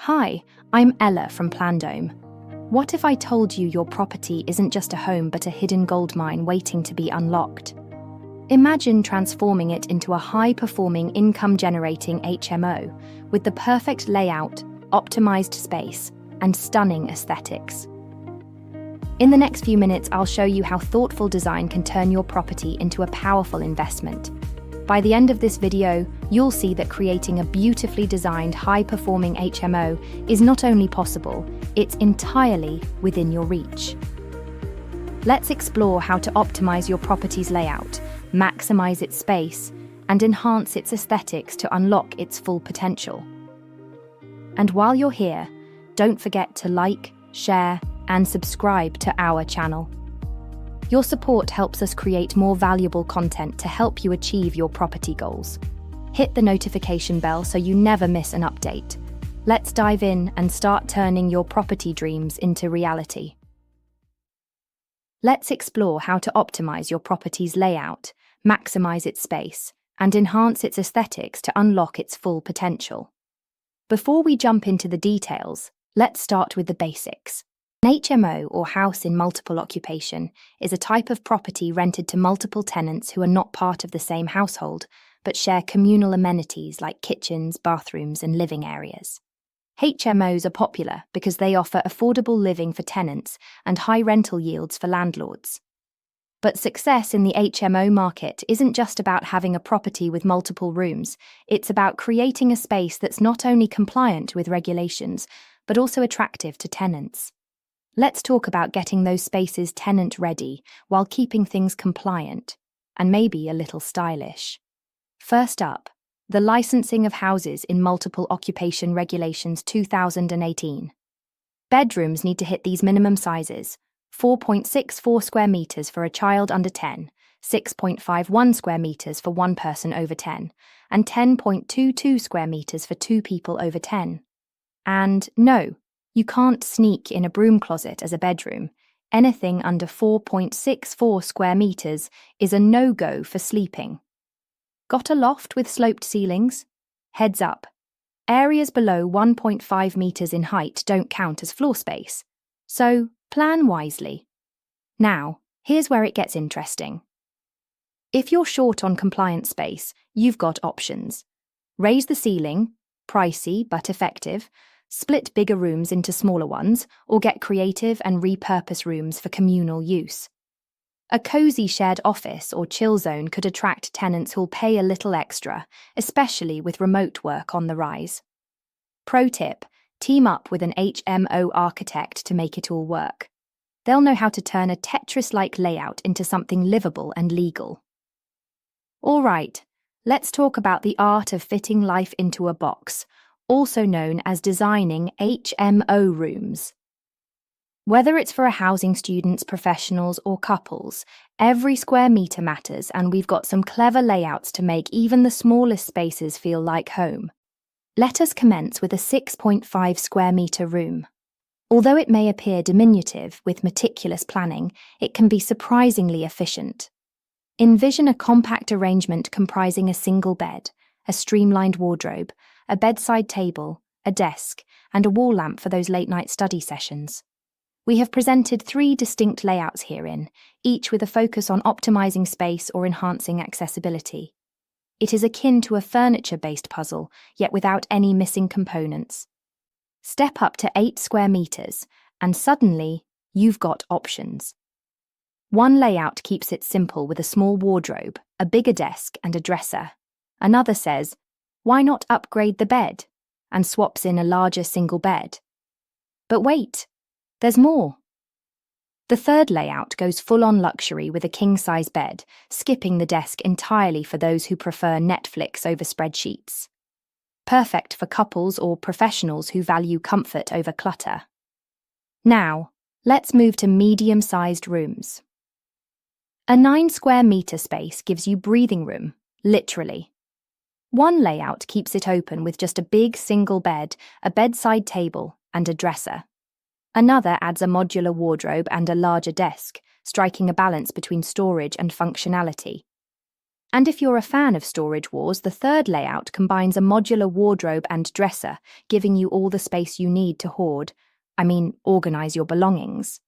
Hi, I'm Ella from PlanDome. What if I told you your property isn't just a home but a hidden goldmine waiting to be unlocked? Imagine transforming it into a high-performing income-generating HMO with the perfect layout, optimized space, and stunning aesthetics. In the next few minutes, I'll show you how thoughtful design can turn your property into a powerful investment. By the end of this video, you'll see that creating a beautifully designed, high-performing HMO is not only possible, it's entirely within your reach. Let's explore how to optimize your property's layout, maximize its space, and enhance its aesthetics to unlock its full potential. And while you're here, don't forget to like, share, and subscribe to our channel. Your support helps us create more valuable content to help you achieve your property goals. Hit the notification bell so you never miss an update. Let's dive in and start turning your property dreams into reality. Let's explore how to optimize your property's layout, maximize its space, and enhance its aesthetics to unlock its full potential. Before we jump into the details, let's start with the basics. An HMO, or house in multiple occupation, is a type of property rented to multiple tenants who are not part of the same household, but share communal amenities like kitchens, bathrooms, and living areas. HMOs are popular because they offer affordable living for tenants and high rental yields for landlords. But success in the HMO market isn't just about having a property with multiple rooms, it's about creating a space that's not only compliant with regulations, but also attractive to tenants. Let's talk about getting those spaces tenant-ready while keeping things compliant, and maybe a little stylish. First up, the Licensing of Houses in Multiple Occupation Regulations 2018. Bedrooms need to hit these minimum sizes: 4.64 square meters for a child under 10, 6.51 square meters for one person over 10, and 10.22 square meters for two people over 10. And no, you can't sneak in a broom closet as a bedroom. Anything under 4.64 square meters is a no-go for sleeping. Got a loft with sloped ceilings? Heads up. Areas below 1.5 meters in height don't count as floor space. So, plan wisely. Now, here's where it gets interesting. If you're short on compliant space, you've got options. Raise the ceiling, pricey but effective, split bigger rooms into smaller ones, or get creative and repurpose rooms for communal use. A cozy shared office or chill zone could attract tenants who'll pay a little extra, especially with remote work on the rise. Pro tip: team up with an HMO architect to make it all work. They'll know how to turn a Tetris-like layout into something livable and legal. All right, let's talk about the art of fitting life into a box, also known as designing HMO rooms. Whether it's for housing students, professionals, or couples, every square meter matters, and we've got some clever layouts to make even the smallest spaces feel like home. Let us commence with a 6.5 square meter room. Although it may appear diminutive, with meticulous planning, it can be surprisingly efficient. Envision a compact arrangement comprising a single bed, a streamlined wardrobe, a bedside table, a desk, and a wall lamp for those late-night study sessions. We have presented 3 distinct layouts herein, each with a focus on optimizing space or enhancing accessibility. It is akin to a furniture-based puzzle, yet without any missing components. Step up to 8 square meters, and suddenly, you've got options. One layout keeps it simple with a small wardrobe, a bigger desk, and a dresser. Another says, why not upgrade the bed? And swaps in a larger single bed. But wait, there's more. The third layout goes full-on luxury with a king-size bed, skipping the desk entirely for those who prefer Netflix over spreadsheets. Perfect for couples or professionals who value comfort over clutter. Now, let's move to medium-sized rooms. A 9 square meter space gives you breathing room, literally. One layout keeps it open with just a big single bed, a bedside table, and a dresser. Another adds a modular wardrobe and a larger desk, striking a balance between storage and functionality. And if you're a fan of storage wars, the third layout combines a modular wardrobe and dresser, giving you all the space you need to organize your belongings.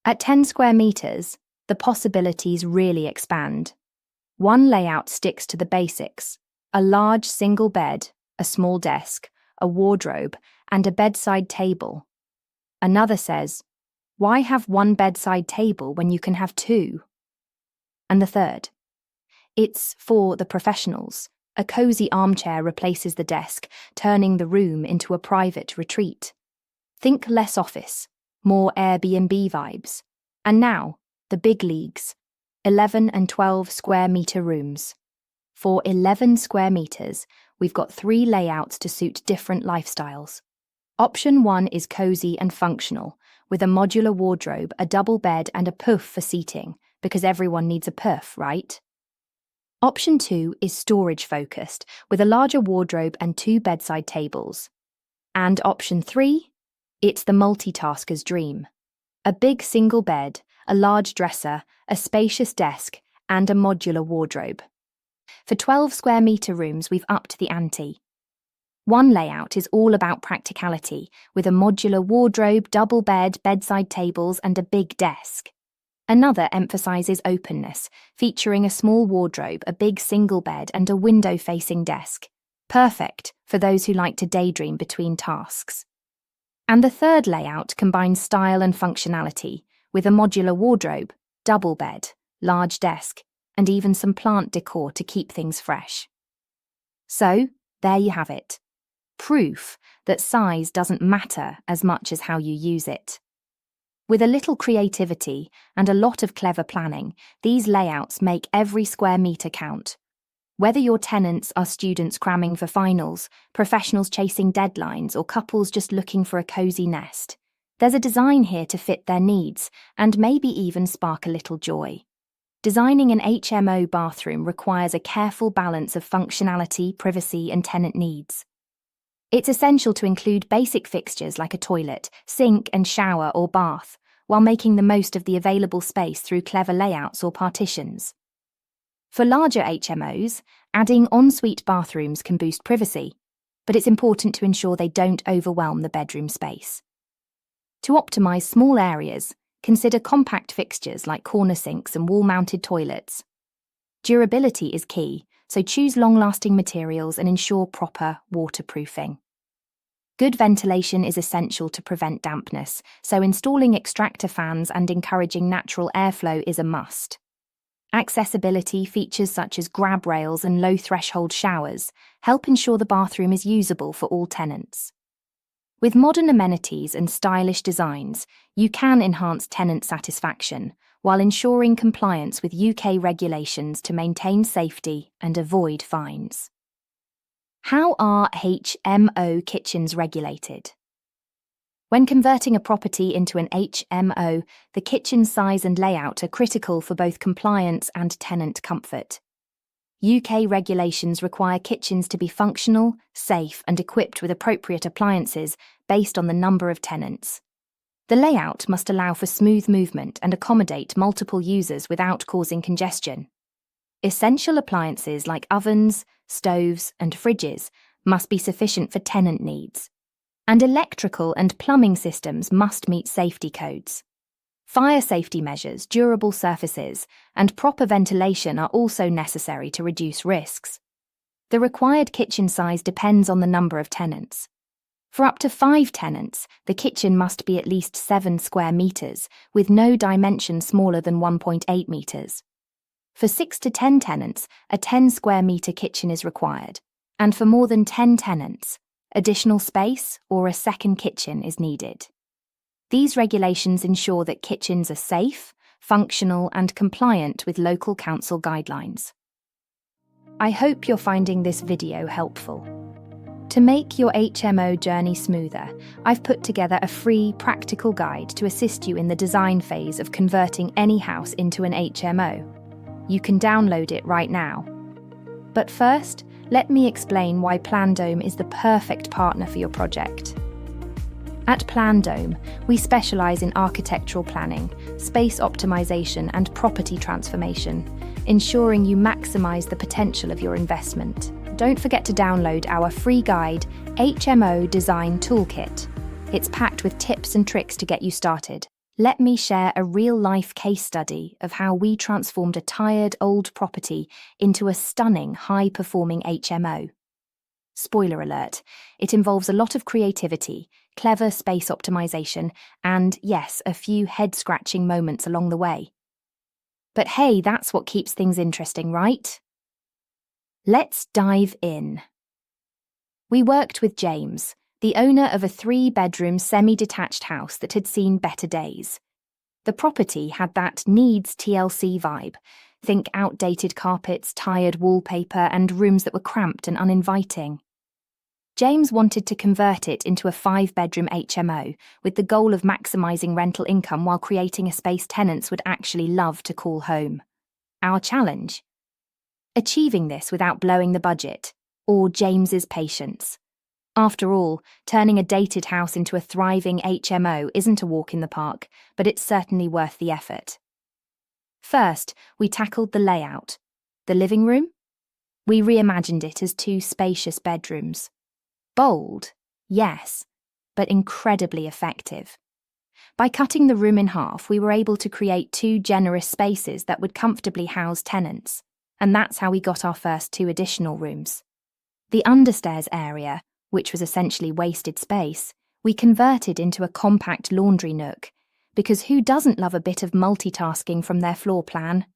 At 10 square meters, the possibilities really expand. One layout sticks to the basics: a large single bed, a small desk, a wardrobe, and a bedside table. Another says, why have one bedside table when you can have two? And the third, it's for the professionals. A cozy armchair replaces the desk, turning the room into a private retreat. Think less office, more Airbnb vibes. And now, the big leagues: 11 and 12 square meter rooms. For 11 square meters, we've got 3 layouts to suit different lifestyles. Option 1 is cozy and functional, with a modular wardrobe, a double bed, and a puff for seating, because everyone needs a puff, right? Option 2 is storage-focused, with a larger wardrobe and 2 bedside tables. And option 3? It's the multitasker's dream. A big single bed, a large dresser, a spacious desk, and a modular wardrobe. For 12 square meter rooms, we've upped the ante. One layout is all about practicality, with a modular wardrobe, double bed, bedside tables, and a big desk. Another emphasizes openness, featuring a small wardrobe, a big single bed, and a window-facing desk. Perfect for those who like to daydream between tasks. And the third layout combines style and functionality, with a modular wardrobe, double bed, large desk, and even some plant decor to keep things fresh. So, there you have it. Proof that size doesn't matter as much as how you use it. With a little creativity and a lot of clever planning, these layouts make every square meter count. Whether your tenants are students cramming for finals, professionals chasing deadlines, or couples just looking for a cozy nest, there's a design here to fit their needs and maybe even spark a little joy. Designing an HMO bathroom requires a careful balance of functionality, privacy, and tenant needs. It's essential to include basic fixtures like a toilet, sink, and shower or bath, while making the most of the available space through clever layouts or partitions. For larger HMOs, adding ensuite bathrooms can boost privacy, but it's important to ensure they don't overwhelm the bedroom space. To optimize small areas, consider compact fixtures like corner sinks and wall-mounted toilets. Durability is key, so choose long-lasting materials and ensure proper waterproofing. Good ventilation is essential to prevent dampness, so installing extractor fans and encouraging natural airflow is a must. Accessibility features such as grab rails and low-threshold showers help ensure the bathroom is usable for all tenants. With modern amenities and stylish designs, you can enhance tenant satisfaction while ensuring compliance with UK regulations to maintain safety and avoid fines. How are HMO kitchens regulated? When converting a property into an HMO, the kitchen size and layout are critical for both compliance and tenant comfort. UK regulations require kitchens to be functional, safe, and equipped with appropriate appliances based on the number of tenants. The layout must allow for smooth movement and accommodate multiple users without causing congestion. Essential appliances like ovens, stoves, and fridges must be sufficient for tenant needs. And electrical and plumbing systems must meet safety codes. Fire safety measures, durable surfaces, and proper ventilation are also necessary to reduce risks. The required kitchen size depends on the number of tenants. For up to 5 tenants, the kitchen must be at least 7 square meters, with no dimension smaller than 1.8 meters. For 6 to 10 tenants, a 10 square meter kitchen is required, and for more than 10 tenants, additional space or a second kitchen is needed. These regulations ensure that kitchens are safe, functional, and compliant with local council guidelines. I hope you're finding this video helpful. To make your HMO journey smoother, I've put together a free, practical guide to assist you in the design phase of converting any house into an HMO. You can download it right now. But first, let me explain why PlanDome is the perfect partner for your project. At PlanDome, we specialise in architectural planning, space optimisation, and property transformation, ensuring you maximize the potential of your investment. Don't forget to download our free guide, HMO Design Toolkit. It's packed with tips and tricks to get you started. Let me share a real-life case study of how we transformed a tired old property into a stunning, high-performing HMO. Spoiler alert, it involves a lot of creativity, clever space optimization, and, yes, a few head-scratching moments along the way. But hey, that's what keeps things interesting, right? Let's dive in. We worked with James, the owner of a 3-bedroom semi-detached house that had seen better days. The property had that needs TLC vibe. Think outdated carpets, tired wallpaper, and rooms that were cramped and uninviting. James wanted to convert it into a 5-bedroom HMO with the goal of maximizing rental income while creating a space tenants would actually love to call home. Our challenge? Achieving this without blowing the budget, or James's patience. After all, turning a dated house into a thriving HMO isn't a walk in the park, but it's certainly worth the effort. First, we tackled the layout. The living room? We reimagined it as 2 spacious bedrooms. Bold, yes, but incredibly effective. By cutting the room in half, we were able to create 2 generous spaces that would comfortably house tenants, and that's how we got our first 2 additional rooms. The understairs area, which was essentially wasted space, we converted into a compact laundry nook, because who doesn't love a bit of multitasking from their floor plan?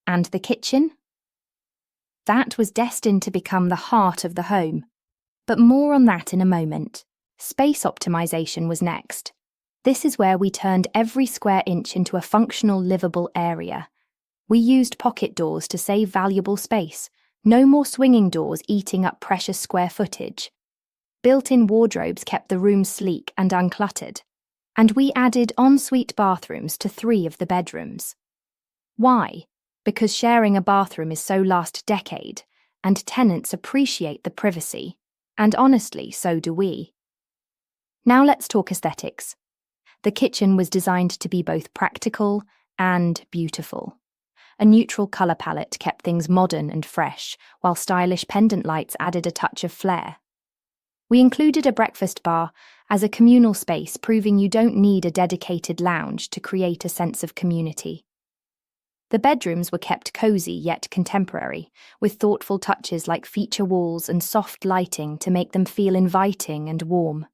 And the kitchen? That was destined to become the heart of the home. But more on that in a moment. Space optimization was next. This is where we turned every square inch into a functional, livable area. We used pocket doors to save valuable space. No more swinging doors eating up precious square footage. Built-in wardrobes kept the room sleek and uncluttered, and we added ensuite bathrooms to 3 of the bedrooms. Why? Because sharing a bathroom is so last decade, and tenants appreciate the privacy, and honestly, so do we. Now let's talk aesthetics. The kitchen was designed to be both practical and beautiful. A neutral colour palette kept things modern and fresh, while stylish pendant lights added a touch of flair. We included a breakfast bar as a communal space, proving you don't need a dedicated lounge to create a sense of community. The bedrooms were kept cosy yet contemporary, with thoughtful touches like feature walls and soft lighting to make them feel inviting and warm.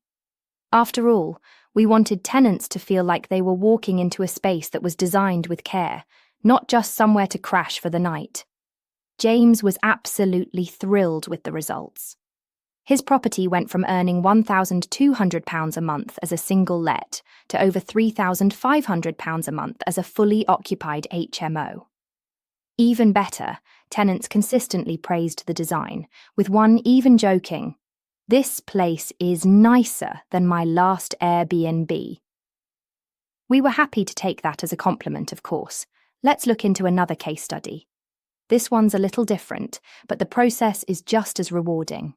After all, we wanted tenants to feel like they were walking into a space that was designed with care, not just somewhere to crash for the night. James was absolutely thrilled with the results. His property went from earning £1,200 a month as a single let to over £3,500 a month as a fully occupied HMO. Even better, tenants consistently praised the design, with one even joking, "This place is nicer than my last Airbnb." We were happy to take that as a compliment, of course. Let's look into another case study. This one's a little different, but the process is just as rewarding.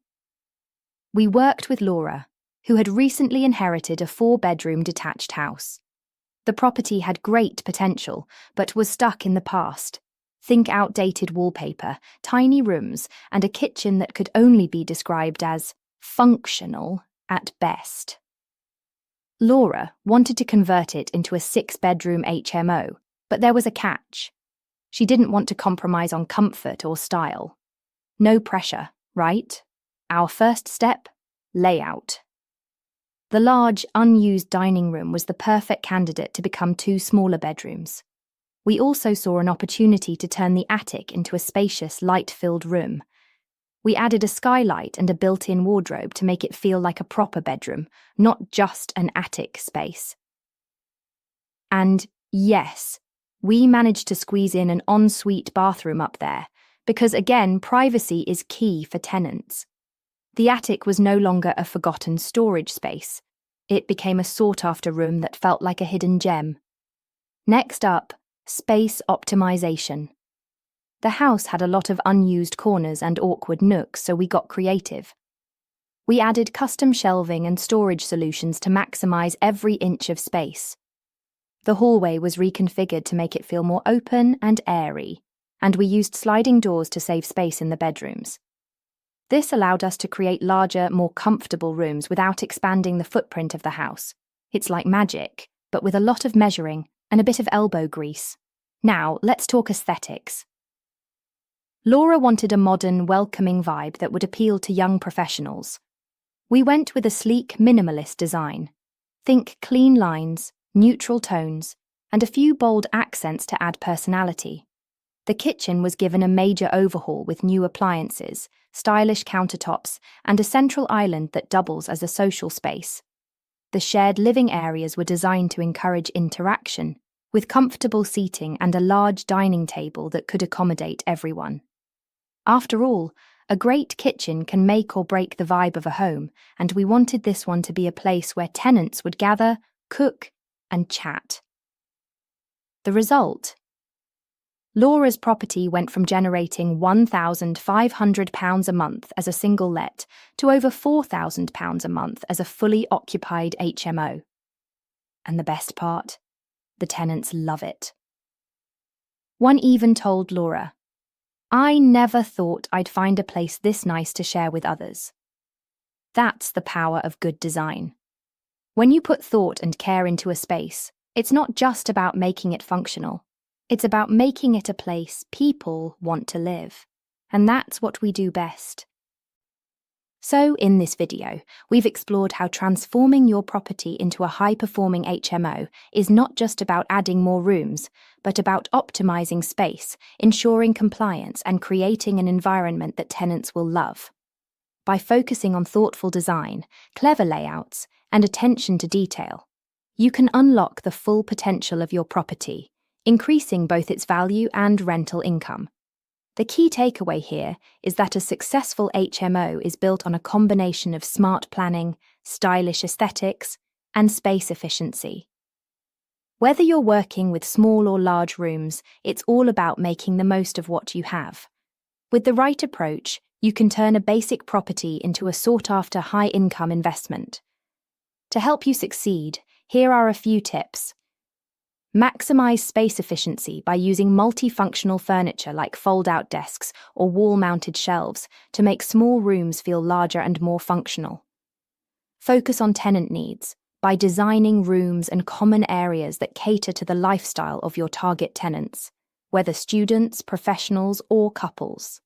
We worked with Laura, who had recently inherited a 4-bedroom detached house. The property had great potential, but was stuck in the past. Think outdated wallpaper, tiny rooms, and a kitchen that could only be described as functional at best. Laura wanted to convert it into a 6-bedroom HMO, but there was a catch. She didn't want to compromise on comfort or style. No pressure, right? Our first step, layout. The large, unused dining room was the perfect candidate to become 2 smaller bedrooms. We also saw an opportunity to turn the attic into a spacious, light-filled room. We added a skylight and a built-in wardrobe to make it feel like a proper bedroom, not just an attic space. And yes, we managed to squeeze in an ensuite bathroom up there, because again, privacy is key for tenants. The attic was no longer a forgotten storage space. It became a sought-after room that felt like a hidden gem. Next up, space optimization. The house had a lot of unused corners and awkward nooks, so we got creative. We added custom shelving and storage solutions to maximize every inch of space. The hallway was reconfigured to make it feel more open and airy. and we used sliding doors to save space in the bedrooms. This allowed us to create larger, more comfortable rooms without expanding the footprint of the house. It's like magic, but with a lot of measuring and a bit of elbow grease. Now, let's talk aesthetics. Laura wanted a modern, welcoming vibe that would appeal to young professionals. We went with a sleek, minimalist design. Think clean lines, neutral tones, and a few bold accents to add personality. The kitchen was given a major overhaul with new appliances, stylish countertops, and a central island that doubles as a social space. The shared living areas were designed to encourage interaction, with comfortable seating and a large dining table that could accommodate everyone. After all, a great kitchen can make or break the vibe of a home, and we wanted this one to be a place where tenants would gather, cook, and chat. The result? Laura's property went from generating £1,500 a month as a single let to over £4,000 a month as a fully occupied HMO. And the best part? The tenants love it. One even told Laura, "I never thought I'd find a place this nice to share with others." That's the power of good design. When you put thought and care into a space, it's not just about making it functional. It's about making it a place people want to live. And that's what we do best. So, in this video, we've explored how transforming your property into a high-performing HMO is not just about adding more rooms, but about optimizing space, ensuring compliance, and creating an environment that tenants will love. By focusing on thoughtful design, clever layouts, and attention to detail, you can unlock the full potential of your property, increasing both its value and rental income. The key takeaway here is that a successful HMO is built on a combination of smart planning, stylish aesthetics, and space efficiency. Whether you're working with small or large rooms, it's all about making the most of what you have. With the right approach, you can turn a basic property into a sought-after high-income investment. To help you succeed, here are a few tips. Maximize space efficiency by using multifunctional furniture like fold-out desks or wall-mounted shelves to make small rooms feel larger and more functional. Focus on tenant needs by designing rooms and common areas that cater to the lifestyle of your target tenants, whether students, professionals, or couples.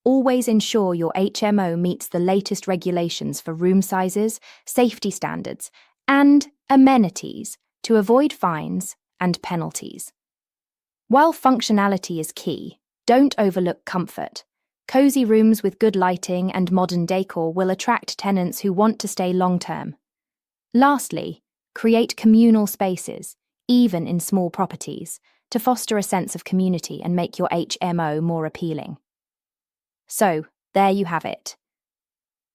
Always ensure your HMO meets the latest regulations for room sizes, safety standards, and amenities to avoid fines and penalties. While functionality is key, don't overlook comfort. Cozy rooms with good lighting and modern decor will attract tenants who want to stay long-term. Lastly, create communal spaces, even in small properties, to foster a sense of community and make your HMO more appealing. So, there you have it.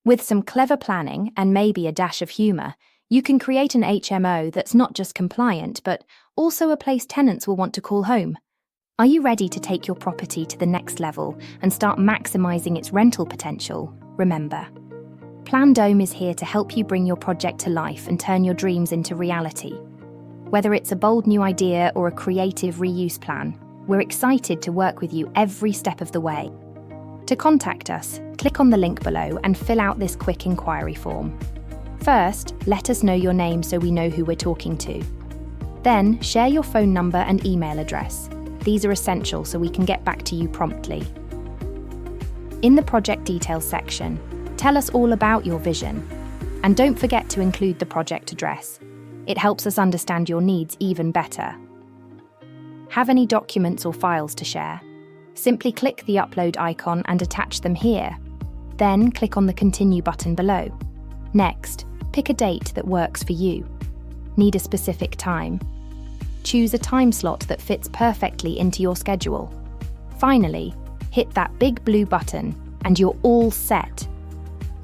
With some clever planning and maybe a dash of humour, you can create an HMO that's not just compliant, but also a place tenants will want to call home. Are you ready to take your property to the next level and start maximising its rental potential? Remember, PlanDome is here to help you bring your project to life and turn your dreams into reality. Whether it's a bold new idea or a creative reuse plan, we're excited to work with you every step of the way. To contact us, click on the link below and fill out this quick inquiry form. First, let us know your name so we know who we're talking to. Then, share your phone number and email address. These are essential so we can get back to you promptly. In the project details section, tell us all about your vision. And don't forget to include the project address. It helps us understand your needs even better. Have any documents or files to share? Simply click the upload icon and attach them here. Then click on the continue button below. Next, pick a date that works for you. Need a specific time? Choose a time slot that fits perfectly into your schedule. Finally, hit that big blue button and you're all set.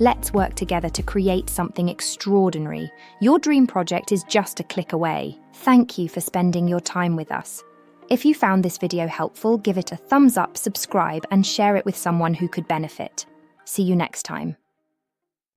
Let's work together to create something extraordinary. Your dream project is just a click away. Thank you for spending your time with us. If you found this video helpful, give it a thumbs up, subscribe, and share it with someone who could benefit. See you next time.